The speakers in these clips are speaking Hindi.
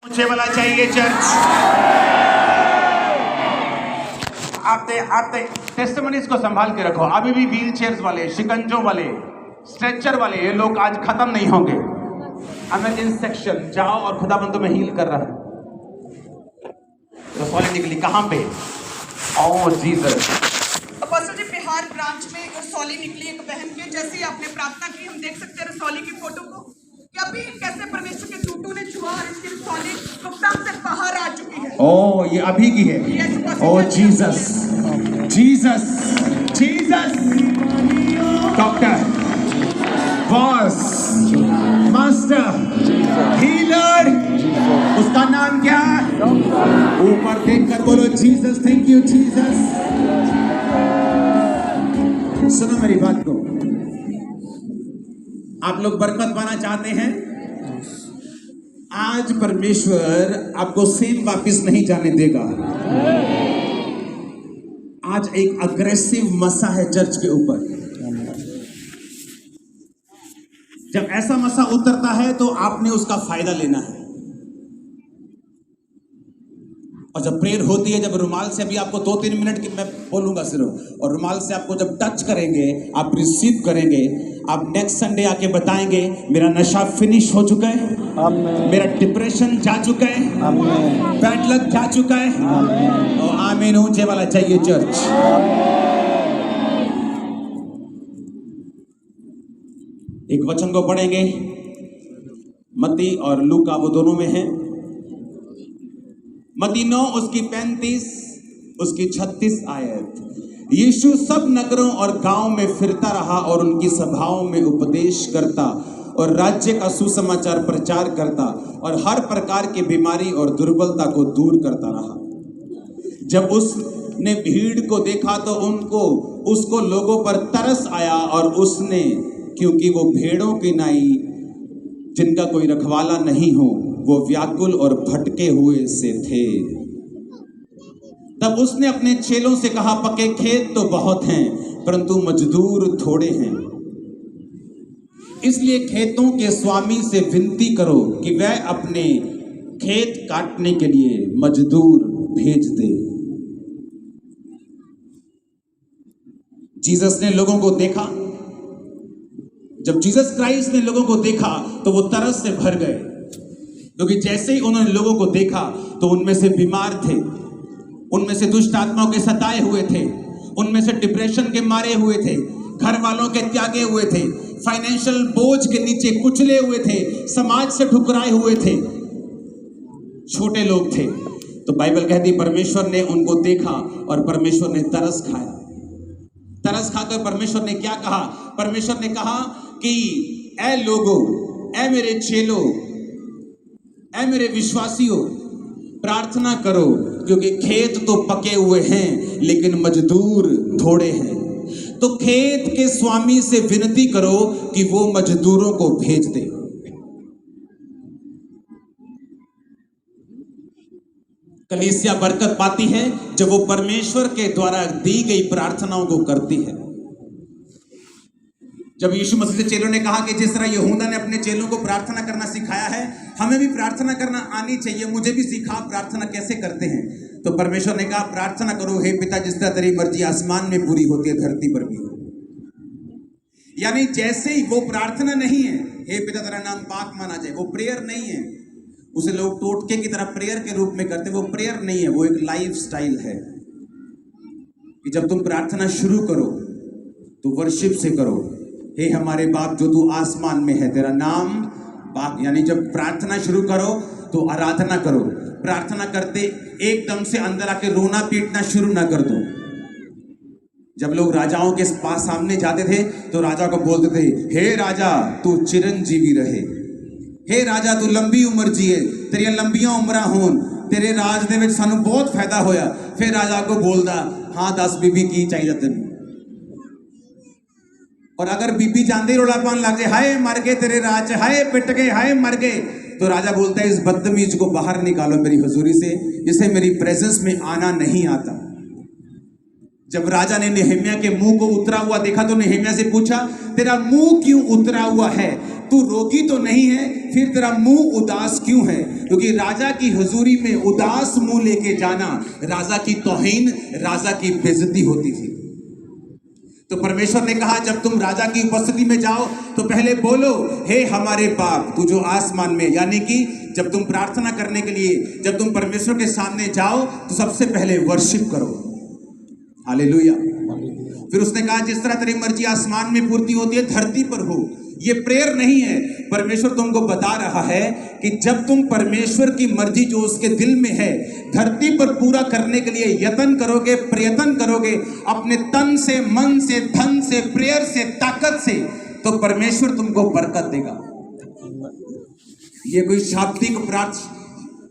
ऊंचे वाला चाहिए चर्च। आते आते टेस्टिमनीज को संभाल के रखो। अभी भी व्हील चेयर्स वाले, शिकंजों वाले, स्ट्रेचर वाले, ये लोग आज खत्म नहीं होंगे। इमरजेंसी सेक्शन जाओ और खुदाबंद तुम्हें हील कर रहा है। रसौली निकली कहां पे? ओह जीसस। अपोस्टल जी, बिहार ब्रांच में रसौली निकली एक बहन के। जैसे ही आपने प्रार्थना की, हम देख सकते हैं रसौली की फोटो को कि अभी कैसे परमेश्वर के टूटू ने छुआ और इसकी रसौली कप्तान से बाहर आ चुकी है। ओह, ये अभी की है। Oh Jesus, Jesus, Jesus. Doctor, boss, master, healer, उसका नाम क्या? ऊपर देखकर बोलो जीसस। Thank you Jesus. सुनो मेरी बात को, आप लोग बरकत पाना चाहते हैं? आज परमेश्वर आपको सेम वापिस नहीं जाने देगा। आज एक अग्रेसिव मसा है चर्च के ऊपर। जब ऐसा मसा उतरता है तो आपने उसका फायदा लेना है। और जब प्रेयर होती है, जब रुमाल से, अभी आपको 2-3 मिनट की मैं बोलूंगा सिर्फ, और रुमाल से आपको जब टच करेंगे, आप रिसीव करेंगे, आप नेक्स्ट संडे आके बताएंगे मेरा नशा फिनिश हो चुका है, मेरा डिप्रेशन जा चुका है, बैड लक जा चुका है। और आमीन ऊंचे वाला चाहिए चर्च। एक वचन को पढ़ेंगे, मत्ती और लूका, वो दोनों में है। मत्ती 9 उसकी 35 उसकी 36 आयत। यीशु सब नगरों और गांव में फिरता रहा और उनकी सभाओं में उपदेश करता और राज्य का सुसमाचार प्रचार करता और हर प्रकार की बीमारी और दुर्बलता को दूर करता रहा। जब उसने भीड़ को देखा तो उसको लोगों पर तरस आया और उसने, क्योंकि वो भेड़ों की नाई जिनका कोई रखवाला नहीं हो, वो व्याकुल और भटके हुए से थे। तब उसने अपने चेलों से कहा, पके खेत तो बहुत हैं परंतु मजदूर थोड़े हैं। इसलिए खेतों के स्वामी से विनती करो कि वह अपने खेत काटने के लिए मजदूर भेज दे। जीसस ने लोगों को देखा। जब जीसस क्राइस्ट ने लोगों को देखा तो वो तरस से भर गए, क्योंकि जैसे ही उन्होंने लोगों को देखा तो उनमें से बीमार थे, उनमें से दुष्ट आत्माओं के सताए हुए थे, उनमें से डिप्रेशन के मारे हुए थे, घर वालों के त्यागे हुए थे, फाइनेंशियल बोझ के नीचे कुचले हुए थे, समाज से ठुकराए हुए थे, छोटे लोग थे। तो बाइबल कहती परमेश्वर ने उनको देखा और परमेश्वर ने तरस खाया। तरस खाकर परमेश्वर ने क्या कहा? परमेश्वर ने कहा कि ऐ लोगों, ऐ मेरे चेलों, ऐ मेरे विश्वासियों, प्रार्थना करो, क्योंकि खेत तो पके हुए हैं लेकिन मजदूर थोड़े हैं। तो खेत के स्वामी से विनती करो कि वो मजदूरों को भेज दे। कलीसिया बरकत पाती है जब वो परमेश्वर के द्वारा दी गई प्रार्थनाओं को करती है। जब यीशु मसीह से चेलों ने कहा कि जिस तरह यहूदा ने अपने चेलों को प्रार्थना करना सिखाया है, हमें भी प्रार्थना करना आनी चाहिए। मुझे भी सिखा प्रार्थना कैसे करते हैं। तो परमेश्वर ने कहा, प्रार्थना करो, हे पिता, जिस तरह तेरी मर्जी आसमान में पूरी होती है धरती पर भी हो। यानी जैसे ही वो प्रार्थना नहीं है, हे पिता तेरा नाम पाक माना जाए, वो प्रेयर नहीं है। उसे लोग टोटके की तरह प्रेयर के रूप में करते, वो प्रेयर नहीं है, वो एक लाइफ स्टाइल है। कि जब तुम प्रार्थना शुरू करो तो वर्शिप से करो, हे हमारे बाप जो तू आसमान में है, तेरा नाम पाक। यानी जब प्रार्थना शुरू करो तो आराधना करो। प्रार्थना करते एकदम से अंदर आके रोना पीटना शुरू ना कर दो। जब लोग राजाओं के पास सामने जाते थे तो राजा को बोलते थे, हे राजा तू चिरंजीवी रहे, हे राजा तू लंबी उम्र जिए, तेरिया लंबियां उम्रां होन, तेरे राज दे विच सानू बहुत फायदा होया। फिर राजा को बोलदा, हाँ 10 बीबी की चाहिए तेन। और अगर बीबी जाते रोला पान लग जाए, हाय मर गए तेरे राज, हाय पिट गए, हाय मर गए, तो राजा बोलता है इस बदतमीज को बाहर निकालो मेरी हुजूरी से, जिसे मेरी प्रेजेंस में आना नहीं आता। जब राजा ने नेहम्याह के मुंह को उतरा हुआ देखा तो नेहम्याह से पूछा, तेरा मुंह क्यों उतरा हुआ है? तू रोगी तो नहीं है? फिर तेरा मुंह उदास क्यों है? क्योंकि राजा की हुजूरी में उदास मुंह लेके जाना राजा की तौहीन, राजा की बेइज्जती होती थी। तो परमेश्वर ने कहा जब तुम राजा की उपस्थिति में जाओ तो पहले बोलो, हे हमारे बाप तू जो आसमान में, यानी कि जब तुम प्रार्थना करने के लिए, जब तुम परमेश्वर के सामने जाओ तो सबसे पहले वर्शिप करो। हालेलुया। फिर उसने कहा जिस तरह तेरी मर्जी आसमान में पूर्ति होती है धरती पर हो। ये प्रेयर नहीं है, परमेश्वर तुमको बता रहा है कि जब तुम परमेश्वर की मर्जी जो उसके दिल में है धरती पर पूरा करने के लिए यत्न करोगे, प्रयत्न करोगे अपने तन से, मन से, धन से, प्रेयर से, ताकत से, तो परमेश्वर तुमको बरकत देगा। ये कोई शाब्दिक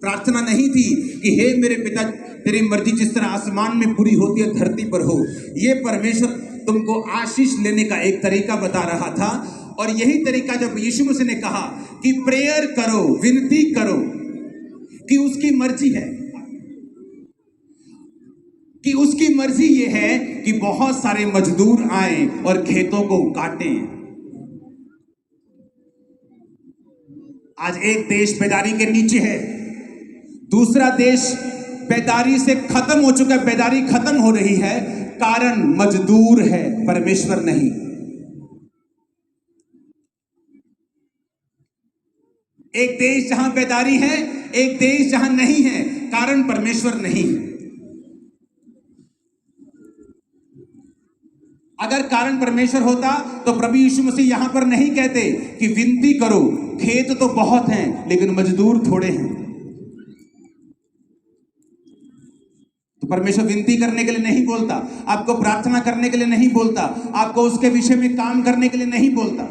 प्रार्थना नहीं थी कि हे मेरे पिता तेरी मर्जी जिस तरह आसमान में पूरी होती है धरती पर हो। ये परमेश्वर तुमको आशीष लेने का एक तरीका बता रहा था। और यही तरीका जब यीशु मसीह ने कहा कि प्रेयर करो, विनती करो, कि उसकी मर्जी है, कि उसकी मर्जी ये है कि बहुत सारे मजदूर आए और खेतों को काटें। आज एक देश बेदारी के नीचे है, दूसरा देश बेदारी से खत्म हो चुका है, बेदारी खत्म हो रही है, कारण मजदूर है, परमेश्वर नहीं। एक देश जहां बेदारी है, एक देश जहां नहीं है, कारण परमेश्वर नहीं है। अगर कारण परमेश्वर होता तो प्रभु यीशु मसीह यहां पर नहीं कहते कि विनती करो, खेत तो बहुत हैं लेकिन मजदूर थोड़े हैं। तो परमेश्वर विनती करने के लिए नहीं बोलता, आपको प्रार्थना करने के लिए नहीं बोलता, आपको उसके विषय में काम करने के लिए नहीं बोलता।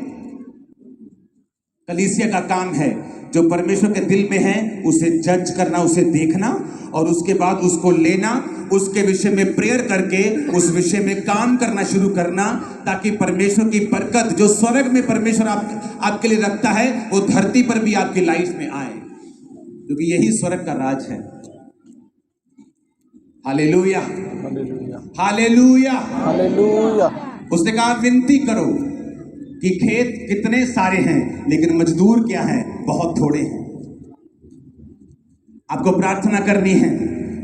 कलीसिया का काम है जो परमेश्वर के दिल में है उसे जज करना, उसे देखना और उसके बाद उसको लेना, उसके विषय में प्रेयर करके उस विषय में काम करना शुरू करना, ताकि परमेश्वर की बरकत जो स्वर्ग में परमेश्वर आपके लिए रखता है वो धरती पर भी आपकी लाइफ में आए, क्योंकि यही स्वर्ग का राज है। Hallelujah, hallelujah, hallelujah. उसने कहा विनती करो कि खेत कितने सारे हैं लेकिन मजदूर क्या हैं, बहुत थोड़े हैं। आपको प्रार्थना करनी है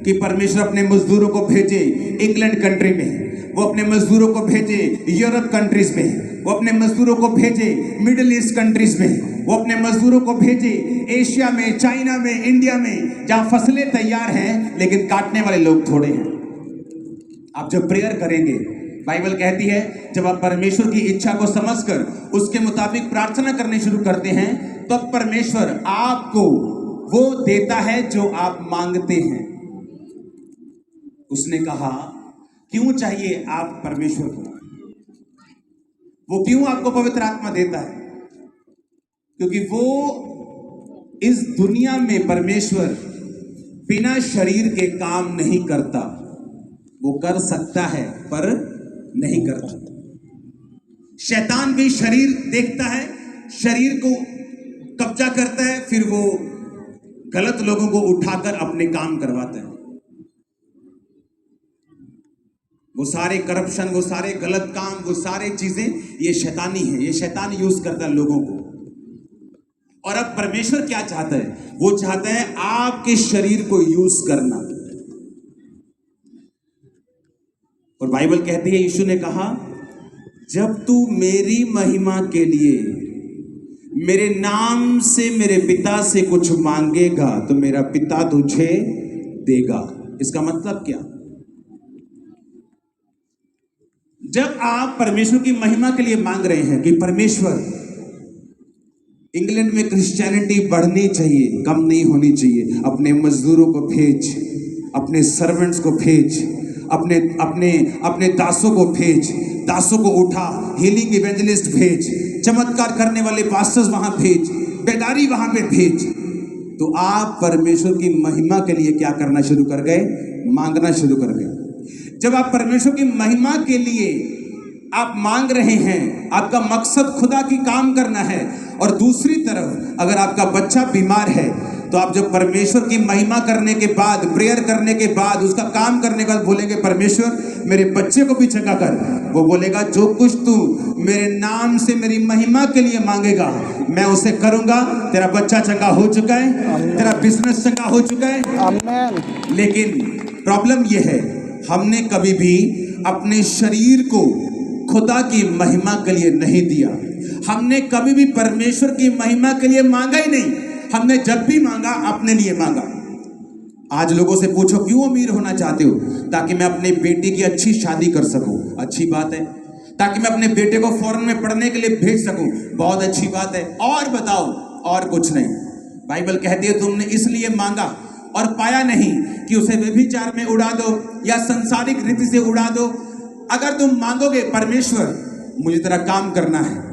कि परमेश्वर अपने मजदूरों को भेजे इंग्लैंड कंट्री में, वो अपने मजदूरों को भेजे यूरोप कंट्रीज में, वो अपने मजदूरों को भेजे मिडिल ईस्ट कंट्रीज में, वो अपने मजदूरों को भेजे एशिया में, चाइना में, इंडिया में, जहां फसलें तैयार हैं लेकिन काटने वाले लोग थोड़े हैं। आप जब प्रेयर करेंगे, बाइबल कहती है जब आप परमेश्वर की इच्छा को समझकर उसके मुताबिक प्रार्थना करने शुरू करते हैं तब तो परमेश्वर आपको वो देता है जो आप मांगते हैं। उसने कहा क्यों चाहिए आप परमेश्वर को, वो क्यों आपको पवित्र आत्मा देता है? क्योंकि वो इस दुनिया में परमेश्वर बिना शरीर के काम नहीं करता। वो कर सकता है पर नहीं करता। शैतान भी शरीर देखता है, शरीर को कब्जा करता है, फिर वो गलत लोगों को उठाकर अपने काम करवाता है। वो सारे करप्शन, वो सारे गलत काम, वो सारे चीजें ये शैतानी है, ये शैतान यूज करता है लोगों को। और अब परमेश्वर क्या चाहता है? वो चाहता है आपके शरीर को यूज करना। और बाइबल कहती है, यीशु ने कहा जब तू मेरी महिमा के लिए मेरे नाम से मेरे पिता से कुछ मांगेगा तो मेरा पिता तुझे देगा। इसका मतलब क्या? जब आप परमेश्वर की महिमा के लिए मांग रहे हैं कि परमेश्वर इंग्लैंड में क्रिश्चियनिटी बढ़नी चाहिए, कम नहीं होनी चाहिए, अपने मजदूरों को भेज, अपने सर्वेंट्स को भेज, अपने अपने अपने दासों को भेज, दासों को उठा, हीलिंग इवेंजलिस्ट भेज, चमत्कार करने वाले पास्टर्स वहां भेज, बेदारी वहां पे भेज, तो आप परमेश्वर की महिमा के लिए क्या करना शुरू कर गए? मांगना शुरू कर गए। जब आप परमेश्वर की महिमा के लिए आप मांग रहे हैं, आपका मकसद खुदा की काम करना है, और दूसरी तरफ अगर आपका बच्चा बीमार है तो आप जब परमेश्वर की महिमा करने के बाद, प्रेयर करने के बाद, उसका काम करने के बाद बोलेंगे परमेश्वर मेरे बच्चे को भी चंगा कर, वो बोलेगा जो कुछ तू मेरे नाम से मेरी महिमा के लिए मांगेगा मैं उसे करूंगा। तेरा बच्चा चंगा हो चुका है, तेरा बिजनेस चंगा हो चुका है। आमीन। लेकिन प्रॉब्लम यह है, हमने कभी भी अपने शरीर को खुदा की महिमा के लिए नहीं दिया। हमने कभी भी परमेश्वर की महिमा के लिए मांगा ही नहीं। हमने जब भी मांगा अपने लिए मांगा। आज लोगों से पूछो क्यों अमीर होना चाहते हो? ताकि मैं अपने बेटी की अच्छी शादी कर सकूं, अच्छी बात है। ताकि मैं अपने बेटे को फॉरेन में पढ़ने के लिए भेज सकूं, बहुत अच्छी बात है। और बताओ, और कुछ नहीं। बाइबल कहती है तुमने इसलिए मांगा और पाया नहीं कि उसे व्यभिचार में उड़ा दो या संसारिक रीति से उड़ा दो। अगर तुम मांगोगे परमेश्वर मुझे तेरा काम करना है,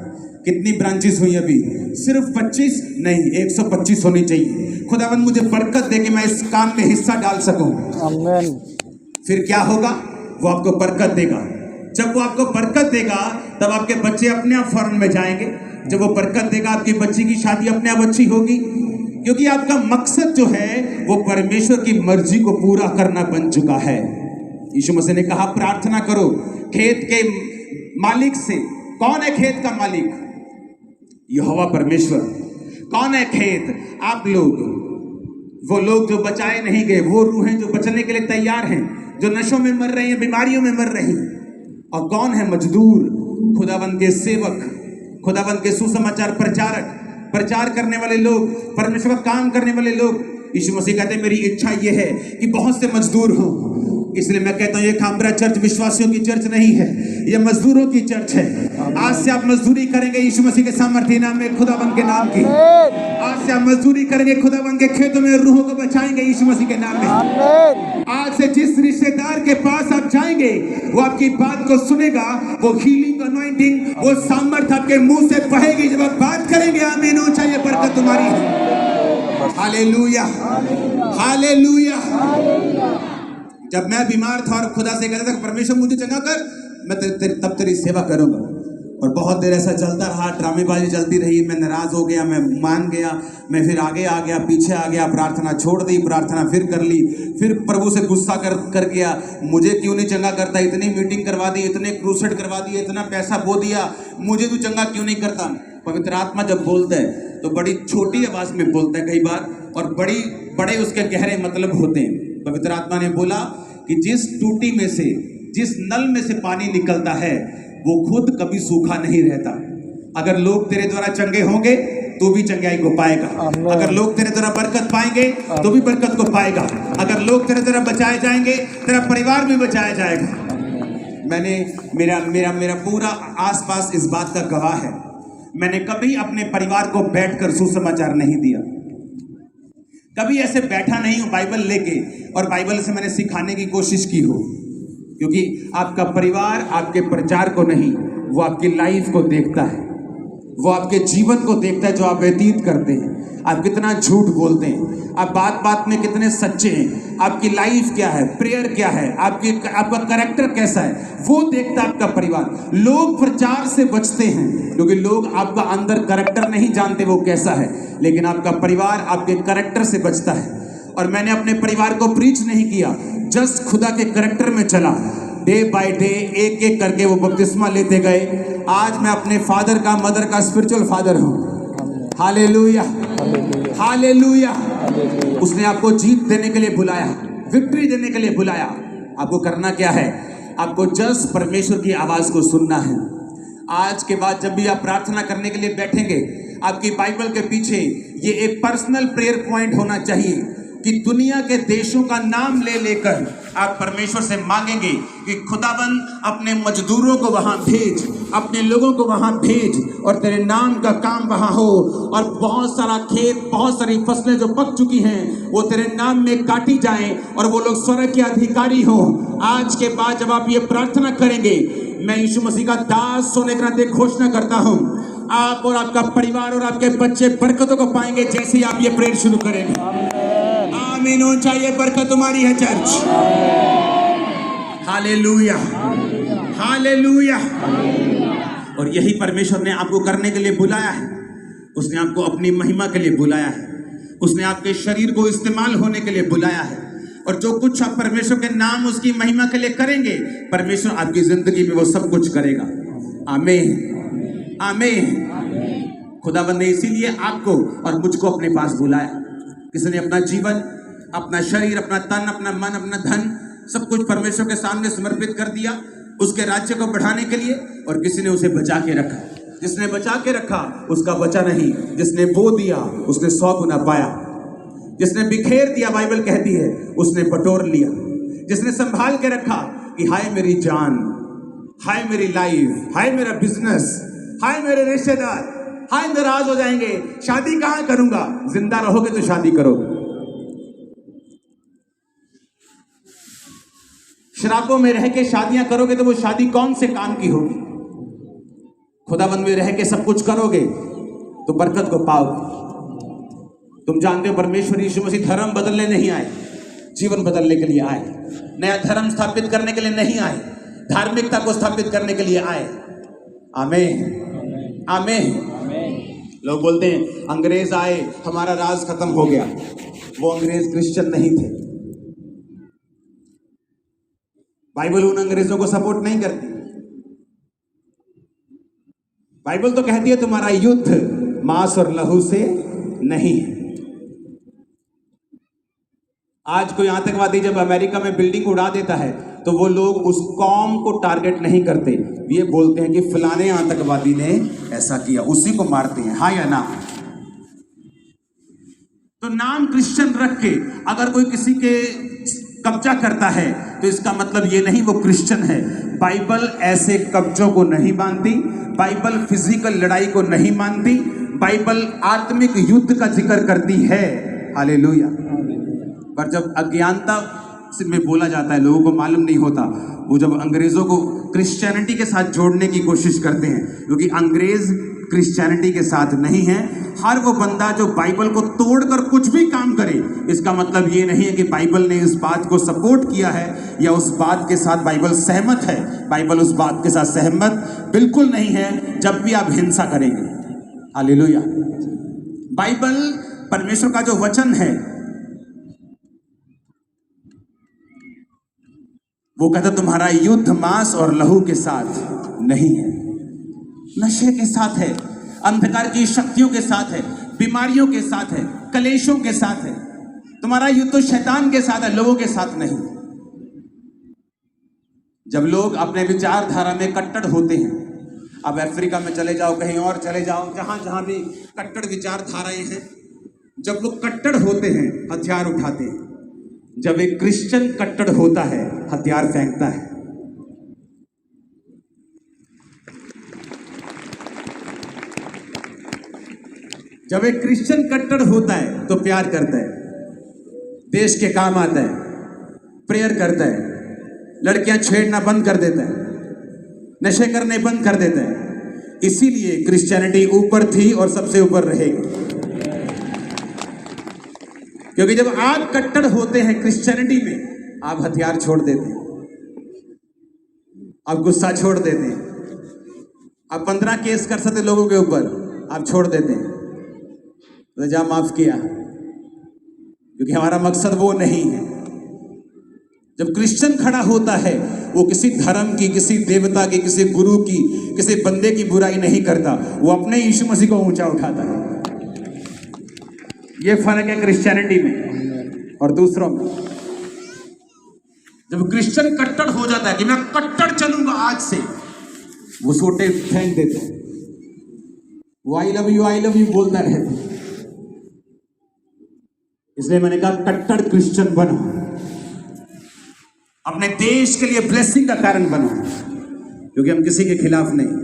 कितनी ब्रांचेस हुई अभी? सिर्फ 25 नहीं, 125 होनी चाहिए। खुदावंद मुझे बरकत दे कि मैं इस काम में हिस्सा डाल सकूं। आमीन। फिर क्या होगा? वो आपको बरकत देगा। जब वो आपको बरकत देगा तब आपके बच्चे अपने आप फॉरेन में जाएंगे। जब वो बरकत देगा आपकी बच्ची की शादी अपने आप अच्छी होगी, क्योंकि आपका मकसद जो है वो परमेश्वर की मर्जी को पूरा करना बन चुका है। यीशु मसीह ने कहा प्रार्थना करो खेत के मालिक से। कौन है खेत का मालिक? यहोवा परमेश्वर। कौन है खेत? आप लोग, वो लोग जो बचाए नहीं गए, वो रूहें जो बचने के लिए तैयार हैं, जो नशों में मर रही हैं, बीमारियों में मर रही हैं। और कौन है मजदूर? खुदावंद के सेवक, खुदावंद के सुसमाचार प्रचारक, प्रचार करने वाले लोग, परमेश्वर का काम करने वाले लोग। यीशु मसीह कहते हैं मेरी इच्छा ये है कि बहुत से मजदूर हों। इसलिए मैं कहता हूँ ये खामरा चर्च विश्वासियों की चर्च नहीं है, ये मजदूरों की चर्च है। आज से आप मजदूरी करेंगे यीशु मसीह के सामर्थ्य नाम में, खुदावंद के नाम की। आज से आप मजदूरी करेंगे, खुदावंद के खेतों में रूहों को बचाएंगे यीशु मसीह के नाम में। आज से जिस रिश्तेदार के पास आप जाएंगे वो आपकी बात को सुनेगा। वो हीलिंग अनॉइंटिंग, वो सामर्थ आपके मुंह से बहेगी जब आप बात करेंगे। आमीन हो, चाहिए बरकत तुम्हारी है। Hallelujah, hallelujah. जब मैं बीमार था और खुदा से कहता था परमेश्वर मुझे चंगा कर, मैं तब तेरी सेवा करूंगा। और बहुत देर ऐसा चलता रहा, ड्रामेबाजी चलती रही। मैं नाराज हो गया, मैं मान गया, मैं फिर आगे आ गया, पीछे आ गया, प्रार्थना छोड़ दी, प्रार्थना फिर कर ली, फिर प्रभु से गुस्सा कर गया। मुझे क्यों नहीं चंगा करता? इतनी मीटिंग करवा दी, इतने क्रूसेड करवा दिए, इतना पैसा बो दिया, मुझे तू चंगा क्यों नहीं करता? पवित्र आत्मा जब बोलता है तो बड़ी छोटी आवाज में बोलता है कई बार, और बड़े उसके गहरे मतलब होते हैं। पवित्र आत्मा ने बोला कि जिस टूटी में से, जिस नल में से पानी निकलता है वो खुद कभी सूखा नहीं रहता। अगर लोग तेरे द्वारा चंगे होंगे तो भी चंगाई को पाएगा। अगर लोग तेरे द्वारा बरकत पाएंगे तो भी बरकत को पाएगा। अगर लोग तेरे द्वारा बचाए जाएंगे, तेरा परिवार भी बचाया जाएगा। मैंने मेरा पूरा आसपास इस बात का गवाह है। मैंने कभी अपने परिवार को बैठकर सुसमाचार नहीं दिया। कभी ऐसे बैठा नहीं हूं बाइबल लेके और बाइबल से मैंने सिखाने की कोशिश की हो, क्योंकि आपका परिवार आपके प्रचार को नहीं, वो आपकी लाइफ को देखता है, वो आपके जीवन को देखता है जो आप व्यतीत करते हैं। आप कितना झूठ बोलते हैं, आप बात बात में कितने सच्चे हैं, आपकी लाइफ क्या है, प्रेयर क्या है, आपका कैरेक्टर कैसा है, वो देखता है आपका परिवार। लोग प्रचार से बचते हैं क्योंकि लोग आपका अंदर कैरेक्टर नहीं जानते वो कैसा है, लेकिन आपका परिवार आपके कैरेक्टर से बचता है। और मैंने अपने परिवार को प्रीच नहीं किया, जस्ट खुदा के कैरेक्टर में चला। डे बाय डे एक एक करके वो बपतिस्मा लेते गए। आज मैं अपने फादर का, मदर का स्पिरिचुअल फादर हूँ। Hallelujah, hallelujah. उसने आपको जीत देने के लिए बुलाया, विक्ट्री देने के लिए बुलाया। आपको करना क्या है? आपको जस्ट परमेश्वर की आवाज को सुनना है। आज के बाद जब भी आप प्रार्थना करने के लिए बैठेंगे, आपकी बाइबल के पीछे ये एक पर्सनल प्रेयर पॉइंट होना चाहिए कि दुनिया के देशों का नाम ले लेकर आप परमेश्वर से मांगेंगे कि खुदाबंद अपने मजदूरों को वहां भेज, अपने लोगों को वहां भेज और तेरे नाम का काम वहां हो। और बहुत सारा खेत, बहुत सारी फसलें जो पक चुकी हैं वो तेरे नाम में काटी जाएं और वो लोग स्वर्ग के अधिकारी हों। आज के बाद जब आप ये प्रार्थना करेंगे, मैं यीशु मसीह का दास होने के नाते घोषणा करता हूं, आप और आपका परिवार और आपके बच्चे बरकतों को पाएंगे जैसे ही आप ये प्रेयर शुरू करेंगे। आमीन हो, चाहिए बरकत तुम्हारी है चर्च। Hallelujah, hallelujah. और यही परमेश्वर ने आपको करने के लिए बुलाया है। उसने आपको अपनी महिमा के लिए बुलाया है। उसने आपके शरीर को इस्तेमाल होने के लिए बुलाया है, और जो कुछ आप परमेश्वर के नाम उसकी महिमा के लिए करेंगे, परमेश्वर आपकी जिंदगी में वो सब कुछ करेगा। आमीन, आमीन। खुदावंद ने इसीलिए आपको और मुझको अपने पास बुलाया। किसी ने अपना जीवन, अपना शरीर, अपना तन, अपना मन, अपना धन सब कुछ परमेश्वर के सामने समर्पित कर दिया उसके राज्य को बढ़ाने के लिए, और किसी ने उसे बचा के रखा। जिसने बचा के रखा उसका बचा नहीं, जिसने बो दिया उसने 100 गुना पाया। जिसने बिखेर दिया, बाइबल कहती है, उसने बटोर लिया। जिसने संभाल के रखा कि हाय मेरी जान, हाय मेरी लाइफ, हाय मेरा बिजनेस, हाय मेरे रिश्तेदार, हाय नाराज हो जाएंगे, शादी कहां करूंगा। जिंदा रहोगे तो शादी करोगे, शराबों में रह के शादियां करोगे तो वो शादी कौन से काम की होगी। खुदाबंद में रह के सब कुछ करोगे तो बरकत को पाओगे। तुम जानते हो परमेश्वर यीशु मसीह धर्म बदलने नहीं आए, जीवन बदलने के लिए आए। नया धर्म स्थापित करने के लिए नहीं आए, धार्मिकता को स्थापित करने के लिए आए। आमीन, आमीन। लोग बोलते हैं अंग्रेज आए हमारा राज खत्म हो गया। वो अंग्रेज क्रिश्चियन नहीं थे। बाइबल उन अंग्रेजों को सपोर्ट नहीं करती। बाइबल तो कहती है तुम्हारा युद्ध मांस और लहू से नहीं है। आज कोई आतंकवादी जब अमेरिका में बिल्डिंग उड़ा देता है तो वो लोग उस कौम को टारगेट नहीं करते, ये बोलते हैं कि फलाने आतंकवादी ने ऐसा किया, उसी को मारते हैं। हाँ या ना? तो नाम क्रिश्चियन रख के अगर कोई किसी के कब्जा करता है तो इसका मतलब ये नहीं वो क्रिश्चियन है। बाइबल ऐसे कब्जों को नहीं मानती, बाइबल फिजिकल लड़ाई को नहीं मानती, बाइबल आत्मिक युद्ध का जिक्र करती है। हालेलुया। पर जब अज्ञानता में बोला जाता है, लोगों को मालूम नहीं होता, वो जब अंग्रेजों को क्रिश्चियनिटी के साथ जोड़ने की कोशिश करते हैं, क्योंकि अंग्रेज क्रिश्चियनिटी के साथ नहीं है। हर वो बंदा जो बाइबल को तोड़कर कुछ भी काम करे, इसका मतलब ये नहीं है कि बाइबल ने इस बात को सपोर्ट किया है या उस बात के साथ बाइबल सहमत है। बाइबल उस बात के साथ सहमत बिल्कुल नहीं है जब भी आप हिंसा करेंगे। हालेलुया। बाइबल परमेश्वर का जो वचन है वो कहता तुम्हारा युद्ध मांस और लहू के साथ नहीं है, नशे के साथ है, अंधकार की शक्तियों के साथ है, बीमारियों के साथ है, कलेशों के साथ है। तुम्हारा युद्ध तो शैतान के साथ है, लोगों के साथ नहीं। जब लोग अपने विचारधारा में कट्टर होते हैं, अब अफ्रीका में चले जाओ, कहीं और चले जाओ, जहां जहां भी कट्टर विचारधाराएं हैं, जब लोग कट्टर होते हैं हथियार उठाते हैं। जब एक क्रिश्चियन कट्टर होता है हथियार फेंकता है। जब एक क्रिश्चियन कट्टर होता है तो प्यार करता है, देश के काम आता है, प्रेयर करता है, लड़कियां छेड़ना बंद कर देता है, नशे करने बंद कर देता है। इसीलिए क्रिश्चियनिटी ऊपर थी और सबसे ऊपर रहेगी। क्योंकि जब आप कट्टर होते हैं क्रिश्चियनिटी में, आप हथियार छोड़ देते हैं, आप गुस्सा छोड़ देते हैं, आप 15 केस कर सकते लोगों के ऊपर, आप छोड़ देते हैं, रजा माफ किया, क्योंकि हमारा मकसद वो नहीं है। जब क्रिश्चियन खड़ा होता है वो किसी धर्म की, किसी देवता की, किसी गुरु की, किसी बंदे की बुराई नहीं करता, वो अपने यीशु मसीह को ऊंचा उठाता है। ये फर्क है क्रिश्चियनिटी में और दूसरों में। जब क्रिश्चियन कट्टर हो जाता है कि मैं कट्टर चलूंगा आज से, वो सोटे फेंक देते हैं, वो आई लव यू बोलता रहता। इसलिए मैंने कहा कट्टर क्रिश्चियन बनो, अपने देश के लिए ब्लेसिंग का कारण बनो, क्योंकि हम किसी के खिलाफ नहीं,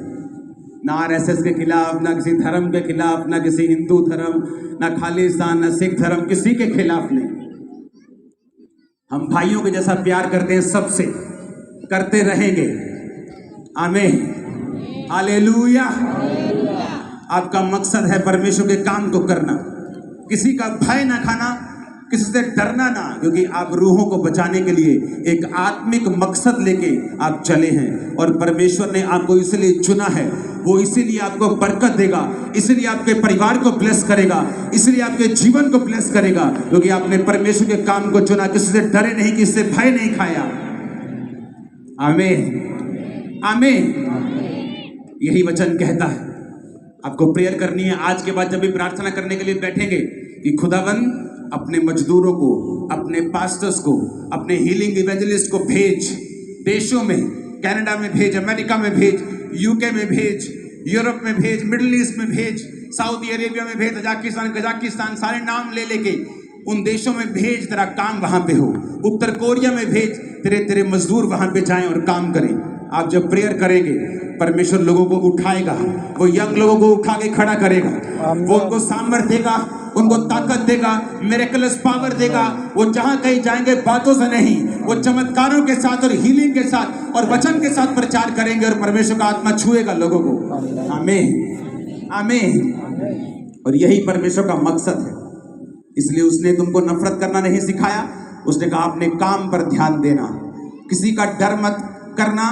ना आरएसएस के खिलाफ, ना किसी धर्म के खिलाफ, ना किसी हिंदू धर्म, ना खालिस्तान, ना सिख धर्म, किसी के खिलाफ नहीं। हम भाइयों के जैसा प्यार करते हैं, सबसे करते रहेंगे। आमीन, हालेलुया। आपका मकसद है परमेश्वर के काम को करना, किसी का भय ना खाना, किसी से डरना ना, क्योंकि आप रूहों को बचाने के लिए एक आत्मिक मकसद लेके आप चले हैं और परमेश्वर ने आपको इसलिए चुना है। वो इसीलिए आपको बरकत देगा, इसलिए आपके परिवार को ब्लेस करेगा, इसलिए आपके जीवन को ब्लेस करेगा, क्योंकि आपने परमेश्वर के काम को चुना। किसी से डरे नहीं, किसी से भय नहीं खाया। आमीन, आमीन। यही वचन कहता है। आपको प्रेयर करनी है आज के बाद, जब भी प्रार्थना करने के लिए बैठेंगे, कि खुदावन अपने मजदूरों को, अपने पास्टर्स को, अपने हीलिंग इवेंजलिस्ट को भेज, देशों में, कनाडा में भेज, अमेरिका में भेज, यूके में भेज, यूरोप में भेज, मिडिल ईस्ट में भेज, सऊदी अरेबिया में भेज, कजाकिस्तान, सारे नाम ले लेके उन देशों में भेज। तेरा काम वहां पे हो। उत्तर कोरिया में भेज, तेरे मजदूर वहां पे जाएं और काम करें। आप जब प्रेयर करेंगे, परमेश्वर लोगों को उठाएगा, वो यंग लोगों को उठा के खड़ा करेगा, वो उनको सामर्थ्य देगा, उनको ताकत देगा, मिरेकलस पावर देगा। वो जहां कहीं जाएंगे बातों से नहीं, वो चमत्कारों के साथ और हीलिंग के साथ और वचन के साथ प्रचार करेंगे और परमेश्वर का आत्मा छुएगा लोगों को। आमीन, आमीन। और यही परमेश्वर का मकसद है। इसलिए उसने तुमको नफरत करना नहीं सिखाया। उसने कहा अपने काम पर ध्यान देना, किसी का डर मत करना,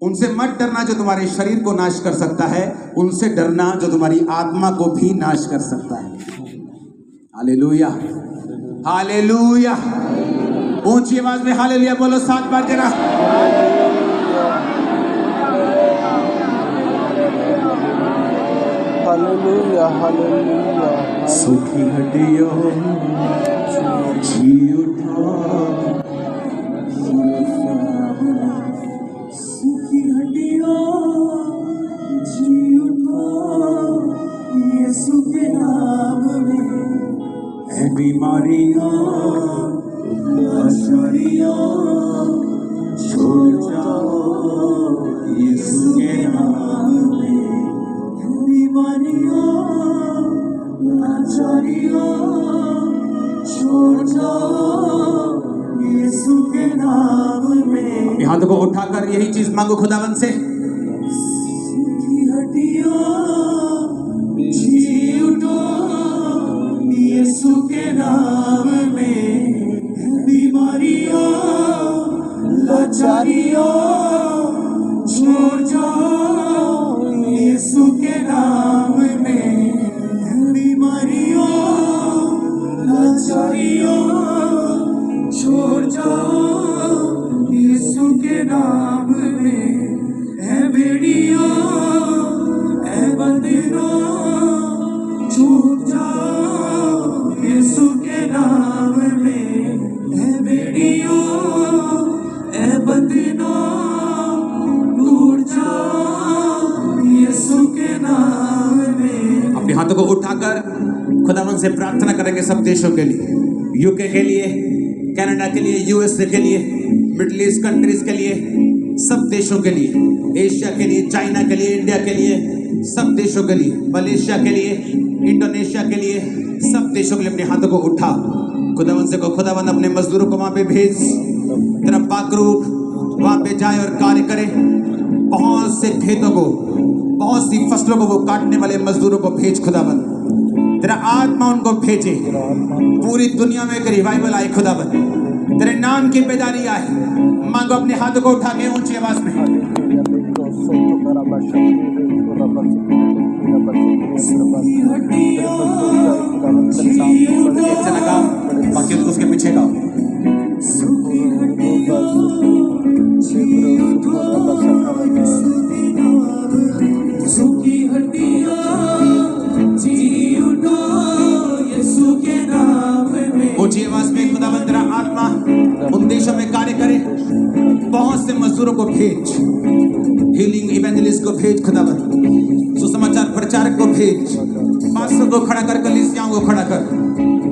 उनसे मत डरना जो तुम्हारे शरीर को नाश कर सकता है, उनसे डरना जो तुम्हारी आत्मा को भी नाश कर सकता है। Hallelujah, hallelujah. ऊंची आवाज में हालेलुया बोलो 7 बार जरा। Hallelujah, hallelujah. सूखी हड्डियों जी उठो, सूखी हड्डियों जी उठो, यीशु के नाम में। है बीमारियों लाचारियों छोड़ जाओ यीशु के नाम में। बीमारियों लाचारियों छोड़ जाओ यीशु के नाम में। हाथों को उठाकर यही चीज मांगो खुदावन से। हड्डियों जी उठो यीशु के नाम में। बीमारियों लाचारियों छोड़ जाओ यीशु के नाम में। बीमारियों लाचारियों छोड़ जाओ यीशु के नाम में। है बेड़ियों है बंधनों छूट जाओ यीशु के नाम में। है बेड़ियों है बंधनों टूट जाओ यीशु के नाम में। अपने हाथों को उठाकर खुदावन से प्रार्थना करेंगे सब देशों के लिए, यूके के लिए, कनाडा के लिए, यूएसए के लिए, मिडिल ईस्ट कंट्रीज के लिए, सब देशों के लिए, एशिया के लिए, चाइना के लिए, इंडिया के लिए, सब देशों के लिए, मलेशिया के लिए, इंडोनेशिया के लिए, सब देशों के लिए अपने हाथों को उठा। खुदावन से को खुदावन अपने मजदूरों को वहां पे भेज, तेरा पाकरूप वहां पे जाए और कार्य करे। बहुत से खेतों को, बहुत सी फसलों को वो काटने वाले मजदूरों को भेज खुदावन। तेरा आत्मा उनको भेजे, पूरी दुनिया में एक रिवाइवल आए खुदावन। तेरे नाम की बेदारी आए। मांगो अपने हाथों को उठा के ऊंची आवाज में। चला गाओ, बाकी उसके पीछे गाओ। सूखी हड्डियों जी उठो यीशु के नाम में। ऊंची आवाज में खुदावंद तेरा आत्मा उन देशों में कार्य करे। बहुत से मजदूरों को भेज, हीलिंग इवेंजलिस्ट को भेज खुदावंद, सुसमाचार प्रचारक को भेज, पास्टर को खड़ा कर, कलीसियाओं को खड़ा कर।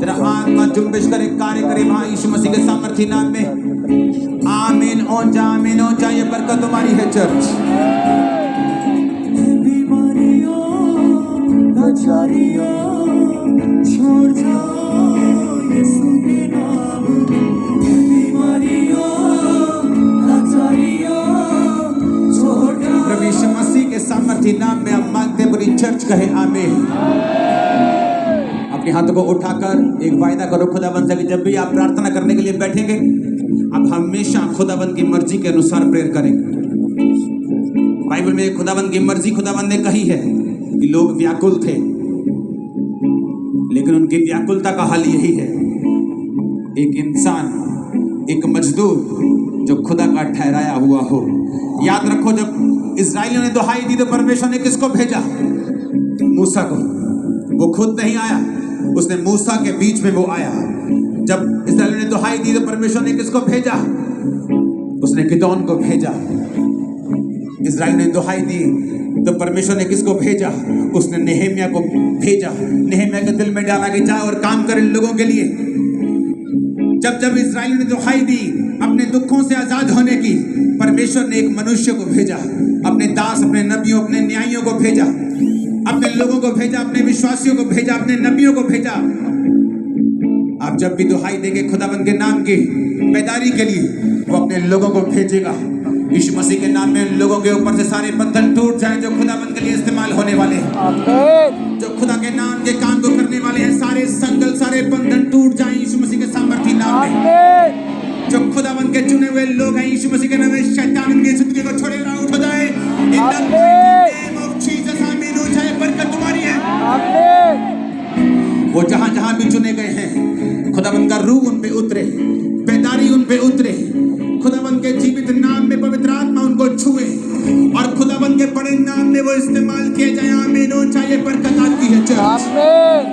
तेरा आत्मा जुम्बिश करे, कार्य करे वहां यीशु मसीह के सामर्थी नाम में। आमीन। ओन जा, आमीन। ओन जा, ये बरकत तुम्हारी है चर्च। बीमारियों लाचारियों छोड़ जाओ यीशु के नाम में। बीमारियों लाचारियों छोड़ जाओ प्रभु यीशु मसीह के सामर्थी नाम में। अब मांगते पूरी चर्च कहे आमीन। अपने हाथों को उठाकर एक वायदा करो खुदाबंद से कि जब भी आप प्रार्थना करने के लिए बैठेंगे, आप हमेशा खुदाबंद की मर्जी के अनुसार प्रेयर करेंगे। बाइबल में खुदाबंद की मर्जी खुदाबंद ने कही है कि लोग व्याकुल थे, लेकिन उनकी व्याकुलता का हल यही है, एक इंसान, एक मजदूर जो खुदा का ठहराया हुआ हो। याद रखो, जब इस्राएलियों ने दुहाई दी तो परमेश्वर ने किसको भेजा? मूसा को। वो खुद नहीं आया, उसने मूसा के बीच में वो आया। जब इस्राएलियों ने दुहाई दी तो परमेश्वर ने किसको भेजा? उसने गिदोन को भेजा। इस्राएल ने दुहाई दी तो परमेश्वर ने किसको भेजा? उसने नेहेमिया को भेजा। नेहेमिया के दिल में डाला कि जा और काम कर इन लोगों के लिए। जब जब इस्राएल ने दुहाई दी अपने दुखों से आजाद होने की, परमेश्वर ने एक मनुष्य को भेजा, अपने दास, अपने नबियों, अपने न्यायियों को भेजा, अपने लोगों को भेजा, अपने विश्वासियों को भेजा, अपने नबियों को भेजा। आप जब भी दुहाई देंगे खुदाबंद के नाम की बेदारी के लिए, वो अपने लोगों को भेजेगा। यीशु मसीह के नाम में लोगों के ऊपर से सारे बंधन टूट जाएं जो खुदाबंद के लिए इस्तेमाल होने वाले हैं। आमीन। जो खुदा के नाम के काम को करने वाले हैं, सारे संगल, सारे बंधन टूट जाएं यीशु मसीह के सामर्थी नाम में। आमीन। जो खुदाबंद के चुने हुए लोग हैं, यीशु मसीह के नाम में शैतान इनकी जिंदगी को छोड़ेगा, उठ जाए। बरकत तुम्हारी है। आमीन। वो जहां जहां भी चुने गए हैं, खुदाबंद का रूह उन पे उतरे, बेदारी उन पे उतरे, खुदाबंद के जीवित नाम में पवित्र आत्मा उनको छुए और खुदाबंद के बड़े नाम में वो इस्तेमाल किए जाए। आमीन। चाहिए बरकत आती है चर्च। आमीन।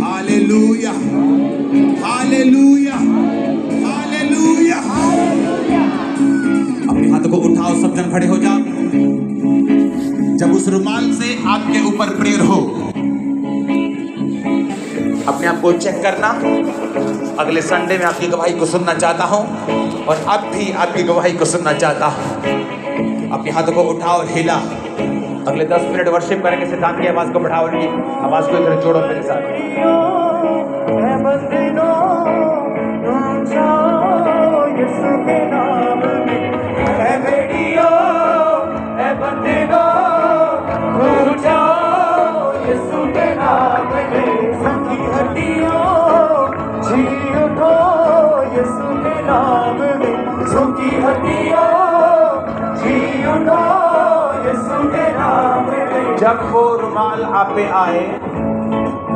Hallelujah, hallelujah, hallelujah. अपने हाथों को उठाओ, सब जन खड़े हो जाओ। जब उस रुमाल से आपके ऊपर प्रेयर हो, अपने आप को चेक करना। अगले संडे में आपकी गवाही को सुनना चाहता हूं और अब भी आपकी गवाही को सुनना चाहता हूं। अपने हाथों को उठाओ और हिला। अगले 10 मिनट वर्शिप करेंगे। सिद्धांत की आवाज को बढ़ाओ, उनकी आवाज को इधर जोड़ो मेरे साथ। जब वो रुमाल आप पे आए,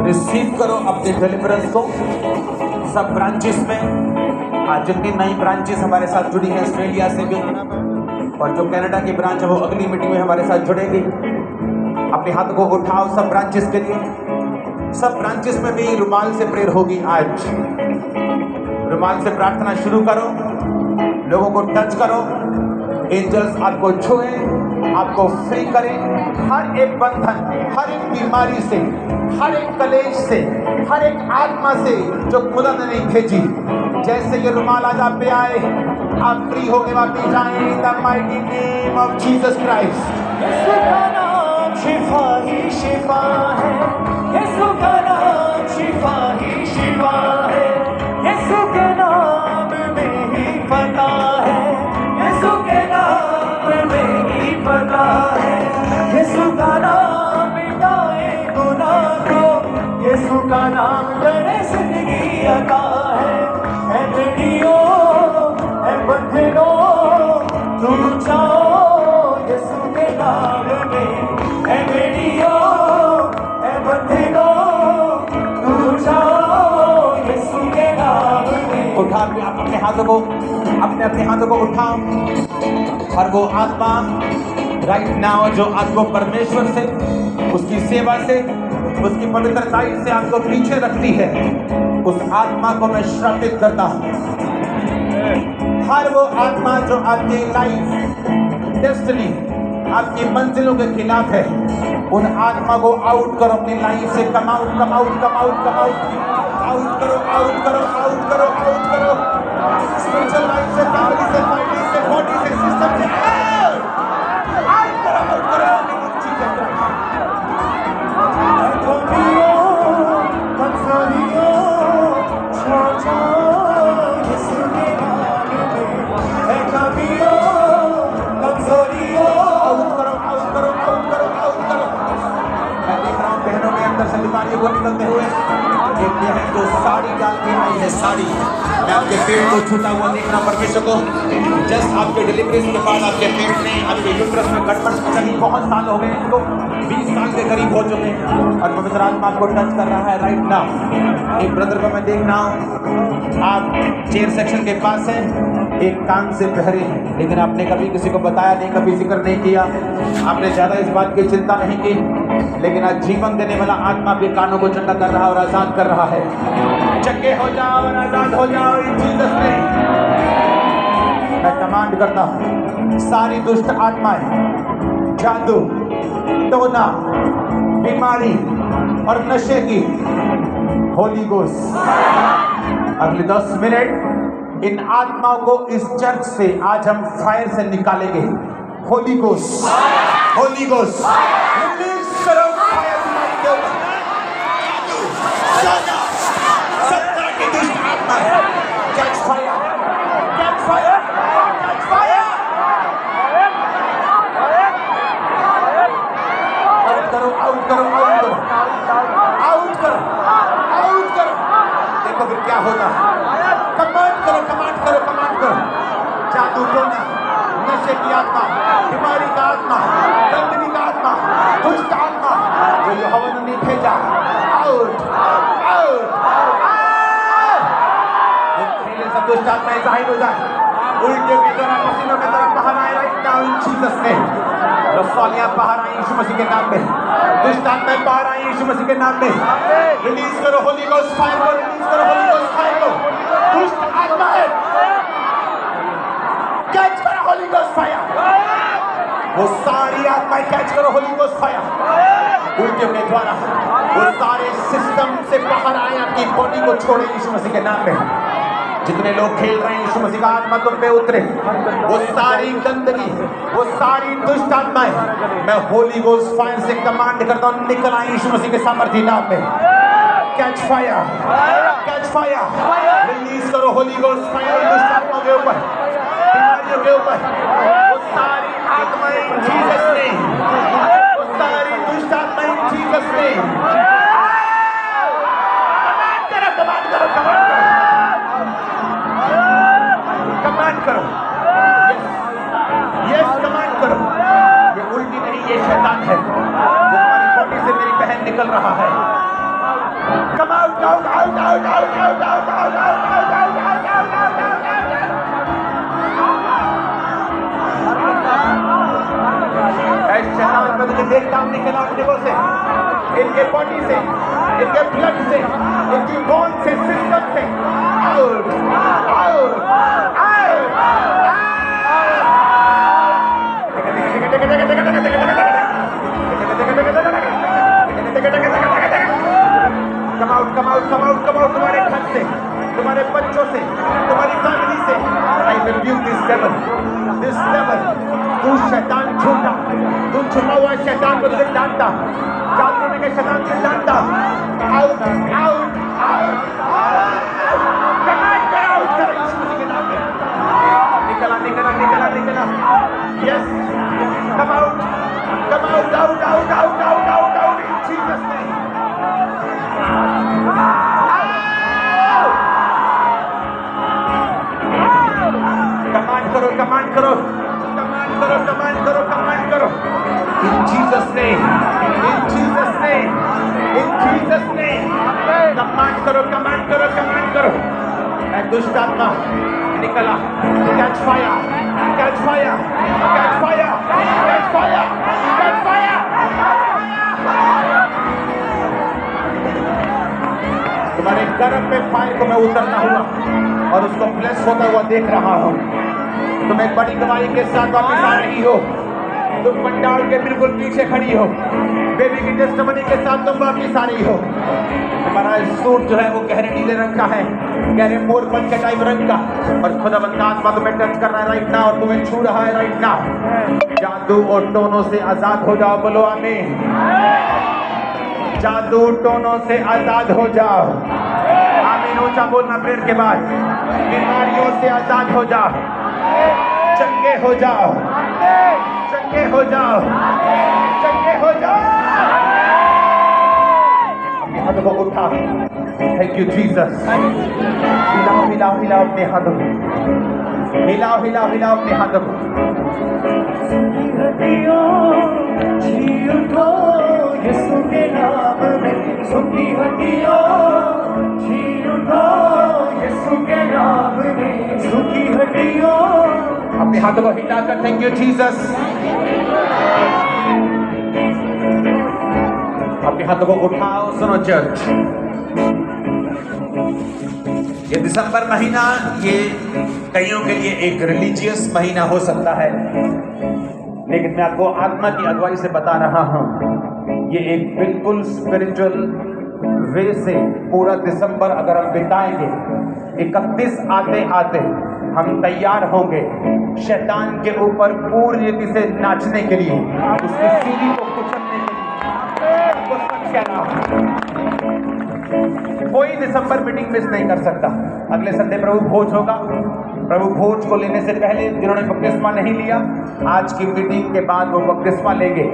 रिसीव करो अपने डिलीवरेंस को। सब ब्रांचेस में आज जितनी नई ब्रांचेस हमारे साथ जुड़ी हैं, ऑस्ट्रेलिया से भी, और जो कनाडा की ब्रांच है वो अगली मीटिंग में हमारे साथ जुड़ेगी। अपने हाथों को उठाओ सब ब्रांचेस के लिए। सब ब्रांचेस में भी रुमाल से प्रेयर होगी। आज रुमाल से प्रार्थना शुरू करो, लोगों को टच करो, एंजल्स आपको छुए, आपको फ्री करें हर एक बंधन, हर एक बीमारी से, हर एक कलेश से, हर एक आत्मा से जो खुदा ने नहीं भेजी। जैसे ये रुमाल आज आप पे आए, आप फ्री होके वापस जाएं। In the mighty name of Jesus Christ. यीशु का नाम शिफा ही शिफा है, यीशु का नाम शिफा ही शिफा है, यीशु के नाम में ही पता है, यीशु के नाम में ही पता है, यीशु का नाम मिटाए गुनाह को, यीशु का नाम करे जिंदगी अता है। ऐ बेटियों, ऐ बंधनों, तुम जाओ यीशु के नाम में। ऐ बेटियों, ऐ बंधनों, तुम जाओ यीशु के नाम में। उठा के आप अपने हाथों को, अपने हाथों को उठाओ और वो आत्मा राइट नाउ जो आपको परमेश्वर से, उसकी सेवा से, उसकी पवित्रताई से आपको पीछे रखती है, उस आत्मा को मैं श्रापित करता हूं। हर वो आत्मा जो आपकी लाइफ, डेस्टिनी, आपकी मंजिलों के खिलाफ है, उन आत्मा को आउट करो अपनी लाइफ से। Come out, come out, come out, come out, out करो, आउट करो, आउट करो, आउट करो। स्पिरिचुअल लाइफ से, फैमिली से, फाइनेंस से, बॉडी से, सिस्टम से आउट करो, आउट करो। बीमारियों को निकलते हुए तो साड़ी डाल के आई है साड़ी। मैं आपके पेट को छूता हुआ देख रहा परमेश्वर को। जस्ट आपके डिलीवरी के बाद आपके पेट में, आपके यूट्रस में गड़बड़ चली, बहुत साल हो गए इसको, 20 साल के करीब हो चुके हैं और पवित्र आत्मा आपको टच कर रहा है राइट नाउ। एक ब्रदर को मैं देख रहा हूँ, आप चेयर सेक्शन के पास हैं, एक कान से बहरे हैं, लेकिन आपने कभी किसी को बताया नहीं, कभी जिक्र नहीं किया, आपने ज़्यादा इस बात की चिंता नहीं की, लेकिन आज जीवन देने वाला आत्मा आपके कानों को चंगा कर रहा है और आज़ाद कर रहा है। चंगे हो जाओ और आज़ाद हो जाओ इन जीसस नेम। मैं कमांड करता हूँ, सारी दुष्ट आत्माएं, जादू, टोना, बीमारी और नशे की, होली गोस्ट अगले 10 मिनट इन आत्माओं को इस चर्च से आज हम फायर से निकालेंगे। Holi ghost, Holi ghost, release करो फायर हमारे के ऊपर। सब तरह की दुष्ट आत्मा, catch fire, catch fire, catch fire. Out करो, आउट करो, आउट करो, आउट करो, आउट करो। देखो फिर क्या होता है। कमांड करो, कमांड करो, कमांड करो। जादू, टोना, नशे की आत्मा, बीमारी का आत्मा, गंदगी का आत्मा, दुष्ट आत्मा जो यहोवा ने भेजा, आउट, आउट, खेले सब दुष्ट आत्माएं जाहिर हो जाए, उल्टे की तरह, पसीनों की तरह बाहर आए right now in Jesus name. रसौलियां बाहर आई यीशु मसीह के नाम में, दुष्ट आत्माएं बाहर आई यीशु मसीह के नाम में। रिलीज करो होली गोस्ट फायर को, रिलीज करो होली गोस्ट फायर को। दुष्ट आत्माएं कैच करो होली गोस्ट फायर। वो सारी आत्माएं कैच करो होली गोस्ट फायर। उल्टियों के द्वारा वो सारे सिस्टम से बाहर आए, आपकी बॉडी को छोड़े यीशु मसीह के नाम में। जितने लोग खेल रहे हैं यीशु मसीह का आत्मा तुम पे उतरे, वो सारी गंदगी, वो सारी दुष्ट आत्माएं मैं होली गोस्ट फायर से कमांड करता हूँ, निकल आए यीशु मसीह के सामर्थ्य नाम में। Catch fire, catch fire, release करो होली गोस्ट फायर दुष्ट आत्माओं के ऊपर, बीमारियों के ऊपर, वो सारी आत्माएं जीसस ने, वो सारी दुष्ट आत्माएं जीसस ने। कमांड करो, कमांड करो, कमांड करो, कमांड करो, यस कमांड करो। ये उल्टी नहीं, ये शैतान है जो तुम्हारी बॉडी से मेरी बहन निकल रहा है। Come out, out, out, out, out, out, out, out, out, out, out, out, शैतान मैं तुझे देखता हूँ, निकल आउट देखो से, इनके बॉडी से, इनके ब्लड से, इनकी बोन से, सिस्टम से, out, out, come out, come out, come out, come out तुम्हारे घर से, तुम्हारे बच्चों से, तुम्हारी फैमिली से। आई रिब्यूक दिस डेविल, तू शैतान झूठा, तू छुपा हुआ शैतान को तुझे डांटता, जादू के शैतान से डांटता। आउट, आउट, आउट, कमांड कर, आउट कर यीशु मसीह के नाम में। निकला, निकला, निकला, निकला, yes, come out, come out, out, out, out, out, out, out in Jesus name. Command करो, कमांड करो, कमांड करो, कमांड करो, कमांड करो इन जीसस नेम, इन जीसस नेम, इन जीसस नेम। कमांड करो, कमांड करो, कमांड करो। दुष्ट आत्मा निकला, catch fire, catch fire, catch fire, catch fire, catch fire. तुम्हारे गर्भ में फायर को मैं उतरता हुआ और उसको ब्लेस होता हुआ देख रहा हूँ। तुम एक बड़ी गवाही के साथ वापस आ रही हो, तुम पंडाल के बिल्कुल पीछे खड़ी हो, बेबी की टेस्टिमनी के साथ तुम वापस आ रही हो। तुम्हारा सूट जो है वो गहरे नीले रंग का है, गहरे मोरपंख के टाइप रंग का, और खुदावंद का आत्मा तुम्हें टच कर रहा है राइट नाउ और तुम्हें छू रहा है राइट नाउ। जादू और टोनों से आजाद हो जाओ, बोलो आमीन। जादू टोनों से आजाद हो जाओ, आमीन। ऊंचा बोलना प्रेयर के बाद। बीमारियों से आजाद हो जाओ, चंगे हो जाओ, चंगे हो जाओ, चंगे हो जाओ। हाथों को उठा। Thank you Jesus. हिलाओ हिलाओ हिलाओ अपने हाथों को, हिलाओ हिलाओ हिलाओ अपने हाथों को। जी उठो यीशु के नाम में, सुखी हड्डियों जी उठो यीशु के नाम में, सुखी हड्डियों। अपने हाथों को हिलाकर थैंक यू जीसस। अपने हाथों को उठाओ। सुनो चर्च, ये दिसंबर महीना ये कईयों के लिए एक रिलीजियस महीना हो सकता है, लेकिन मैं आपको आत्मा की अगुवाई से बता रहा हूं, ये एक बिल्कुल स्पिरिचुअल वे से पूरा दिसंबर अगर हम बिताएंगे, 31 आते आते हम तैयार होंगे शैतान के ऊपर पूरी रीति से नाचने के लिए, उसकी सीढ़ी को कुचलने के लिए। आपको सच कह रहा हूं, कोई दिसंबर मीटिंग मिस नहीं कर सकता। अगले संडे प्रभु भोज होगा। प्रभु भोज को लेने से पहले जिन्होंने बपतिस्मा नहीं लिया, आज की मीटिंग के बाद वो बपतिस्मा लेंगे,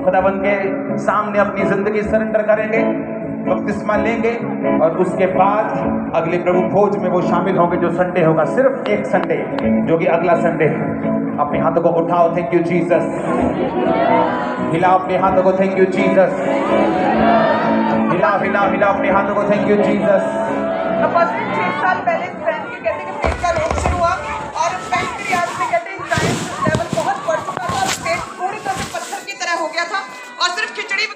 खुदावंद के सामने अपनी जिंदगी सरेंडर करेंगे, बपतिस्मा लेंगे और उसके बाद अगले प्रभु भोज में वो शामिल होंगे जो संडे होगा, सिर्फ एक संडे जो कि अगला संडे है। अपने हाथों को उठाओ, थैंक यू जीसस। हिलाओ अपने हाथों को, थैंक यू जीसस। हिलाओ हिलाओ हिलाओ अपने हाथों को, थैंक यू जीसस।